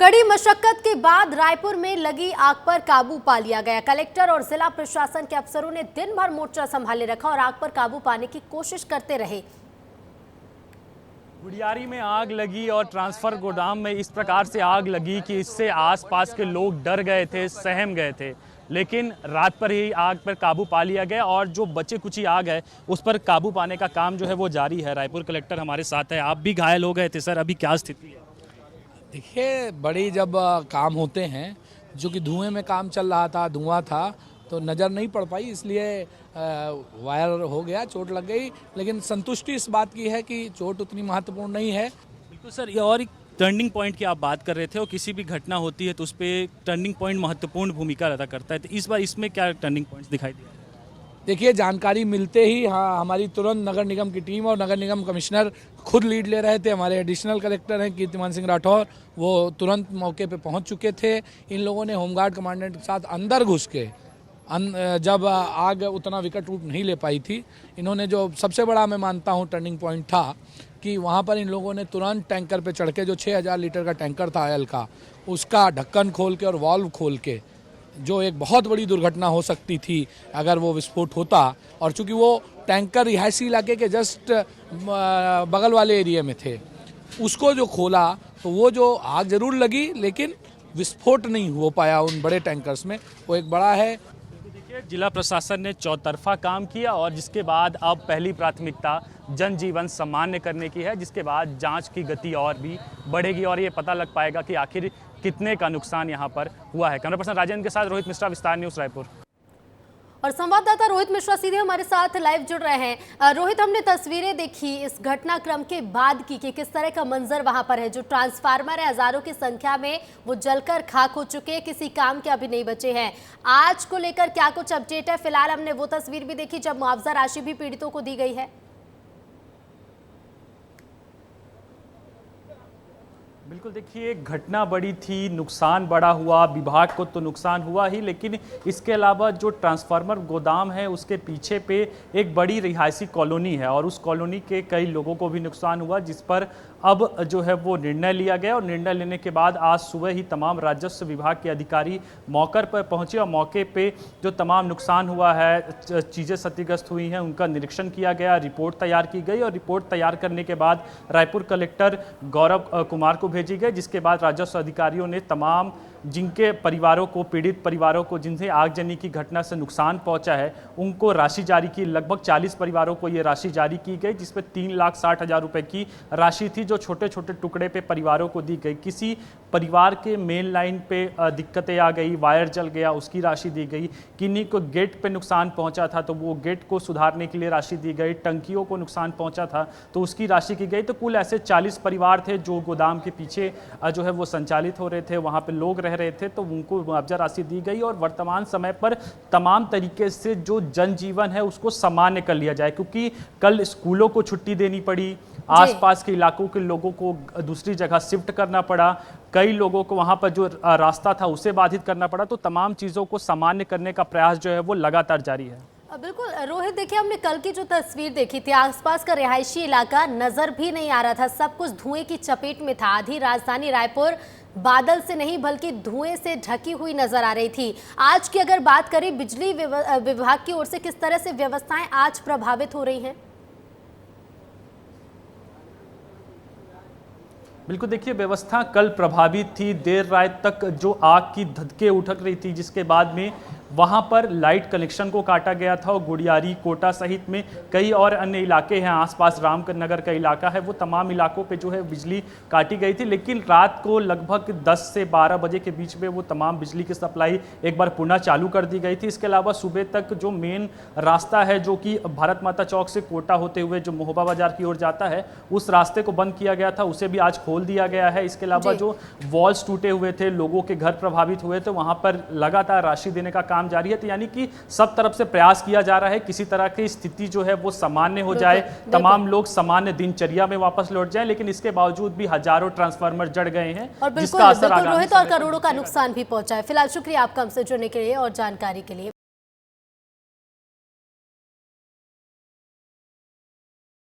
कड़ी मशक्कत के बाद रायपुर में लगी आग पर काबू पा लिया गया। कलेक्टर और जिला प्रशासन के अफसरों ने दिन भर मोर्चा संभाले रखा और आग पर काबू पाने की कोशिश करते रहे। गुड़ियारी में आग लगी और ट्रांसफर गोदाम में इस प्रकार से आग लगी कि इससे आसपास के लोग डर गए थे, सहम गए थे, लेकिन रात पर ही आग पर काबू पा लिया गया और जो बचे कुची आग है उस पर काबू पाने का काम जो है वो जारी है। रायपुर कलेक्टर हमारे साथ है। आप भी घायल हो गए थे सर, अभी क्या स्थिति है? देखिए, बड़ी जब काम होते हैं, जो कि धुएं में काम चल रहा था, धुआं था, तो नज़र नहीं पड़ पाई, इसलिए वायर हो गया, चोट लग गई। लेकिन संतुष्टि इस बात की है कि चोट उतनी महत्वपूर्ण नहीं है। बिल्कुल सर, ये और एक टर्निंग पॉइंट की आप बात कर रहे थे और किसी भी घटना होती है तो उस पर टर्निंग पॉइंट महत्वपूर्ण भूमिका अदा करता है, तो इस बार इसमें क्या टर्निंग पॉइंट्स दिखाई दिए? देखिए, जानकारी मिलते ही हमारी तुरंत नगर निगम की टीम और नगर निगम कमिश्नर खुद लीड ले रहे थे। हमारे एडिशनल कलेक्टर हैं कीर्तिमान सिंह राठौर, वो तुरंत मौके पे पहुंच चुके थे। इन लोगों ने होमगार्ड कमांडेंट के साथ अंदर घुस के जब आग उतना विकट रूप नहीं ले पाई थी, इन्होंने जो सबसे बड़ा मैं मानता हूं टर्निंग पॉइंट था कि वहां पर इन लोगों ने तुरंत टैंकर पे चढ़ के, जो 6000 लीटर का टैंकर था ऑयल का, उसका ढक्कन खोल के और वाल्व खोल के, जो एक बहुत बड़ी दुर्घटना हो सकती थी अगर वो विस्फोट होता, और चूंकि वो टैंकर रिहायशी इलाके के जस्ट बगल वाले एरिया में थे, उसको जो खोला तो वो जो आग जरूर लगी लेकिन विस्फोट नहीं हो पाया उन बड़े टैंकर्स में। वो एक बड़ा है। जिला प्रशासन ने चौतरफा काम किया और जिसके बाद अब पहली प्राथमिकता जनजीवन सामान्य करने की है, जिसके बाद जांच की गति और भी बढ़ेगी और ये पता लग पाएगा कि आखिर कितने का नुकसान यहां पर हुआ है। कैमरा पर्सन राजेंद्र के साथ रोहित मिश्रा, विस्तार न्यूज रायपुर। और संवाददाता रोहित मिश्रा सीधे हमारे साथ लाइव जुड़ रहे हैं। रोहित, हमने तस्वीरें देखी इस घटनाक्रम के बाद की कि किस तरह का मंजर वहां पर है। जो ट्रांसफार्मर है हजारों की संख्या में, वो जलकर खाक हो चुके हैं, किसी काम के अभी नहीं बचे हैं। आज को लेकर क्या कुछ अपडेट है? फिलहाल हमने वो तस्वीर भी देखी जब मुआवजा राशि भी पीड़ितों को दी गई है। बिल्कुल, देखिए, घटना बड़ी थी, नुकसान बड़ा हुआ, विभाग को तो नुकसान हुआ ही, लेकिन इसके अलावा जो ट्रांसफार्मर गोदाम है उसके पीछे पे एक बड़ी रिहायशी कॉलोनी है और उस कॉलोनी के कई लोगों को भी नुकसान हुआ, जिस पर अब जो है वो निर्णय लिया गया। और निर्णय लेने के बाद आज सुबह ही तमाम राजस्व विभाग के अधिकारी मौके पर पहुंचे और मौके पे जो तमाम नुकसान हुआ है, चीज़ें क्षतिग्रस्त हुई हैं, उनका निरीक्षण किया गया, रिपोर्ट तैयार की गई और रिपोर्ट तैयार करने के बाद रायपुर कलेक्टर गौरव कुमार को भेजी गई, जिसके बाद राजस्व अधिकारियों ने तमाम जिनके परिवारों को, पीड़ित परिवारों को जिन्हें आगजनी की घटना से नुकसान पहुंचा है, उनको राशि जारी की। लगभग 40 परिवारों को ये राशि जारी की गई, जिसमें 3,60,000 रुपए की राशि थी जो छोटे छोटे टुकड़े पे परिवारों को दी गई। किसी परिवार के मेन लाइन पे दिक्कतें आ गई, वायर जल गया, उसकी राशि दी गई। किन्हीं को गेट पे नुकसान पहुंचा था तो वो गेट को सुधारने के लिए राशि दी गई। टंकियों को नुकसान पहुंचा था तो उसकी राशि की गई। तो कुल ऐसे 40 परिवार थे जो गोदाम के पीछे जो है वो संचालित हो रहे थे, वहाँ पे लोग रहे थे, तो उनको मुआवजा राशि दी गई और वर्तमान समय पर तमाम तरीके से जो जनजीवन है उसको सामान्य कर लिया जाए, क्योंकि कल स्कूलों को छुट्टी देनी पड़ी, आसपास के इलाकों के लोगों को दूसरी जगह शिफ्ट करना पड़ा, कई लोगों को वहां पर जो रास्ता था उसे बाधित करना पड़ा। तो तमाम चीजों को सामान्य करने का प्रयास जो है वो लगातार जारी है। बिल्कुल रोहित, देखिए, हमने कल की जो तस्वीर देखी थी, आसपास का रिहायशी इलाका नजर भी नहीं आ रहा था, सब कुछ धुएं की चपेट में था। आधी राजधानी रायपुर बादल से नहीं बल्कि धुएं से ढकी हुई नजर आ रही थी। आज की अगर बात करें, बिजली विभाग की ओर से किस तरह से व्यवस्थाएं आज प्रभावित हो रही हैं? बिल्कुल, देखिए, व्यवस्था कल प्रभावित थी। देर रात तक जो आग की धधके उठक रही थी, जिसके बाद में वहां पर लाइट कनेक्शन को काटा गया था और गुड़ियारी, कोटा सहित में कई और अन्य इलाके हैं, आसपास रामनगर का इलाका है, वो तमाम इलाकों पे जो है बिजली काटी गई थी। लेकिन रात को लगभग 10 से 12 बजे के बीच में वो तमाम बिजली की सप्लाई एक बार पुनः चालू कर दी गई थी। इसके अलावा सुबह तक जो मेन रास्ता है जो कि भारत माता चौक से कोटा होते हुए जो महोबा बाजार की ओर जाता है, उस रास्ते को बंद किया गया था, उसे भी आज खोल दिया गया है। इसके अलावा जो वॉल्स टूटे हुए थे, लोगों के घर प्रभावित हुए थे, वहां पर लगातार राशि देने का काम जारी है। तो यानी कि सब तरफ से प्रयास किया जा रहा है किसी तरह की स्थिति जो है वो सामान्य हो जाए, तमाम लोग सामान्य दिनचर्या में वापस लौट जाएं। लेकिन इसके बावजूद भी हजारों ट्रांसफार्मर जड़ गए हैं और बिल्कुल रोहित, और करोड़ों का नुकसान भी पहुंचा है। फिलहाल शुक्रिया आपका हमसे जुड़ने के लिए और जानकारी के लिए।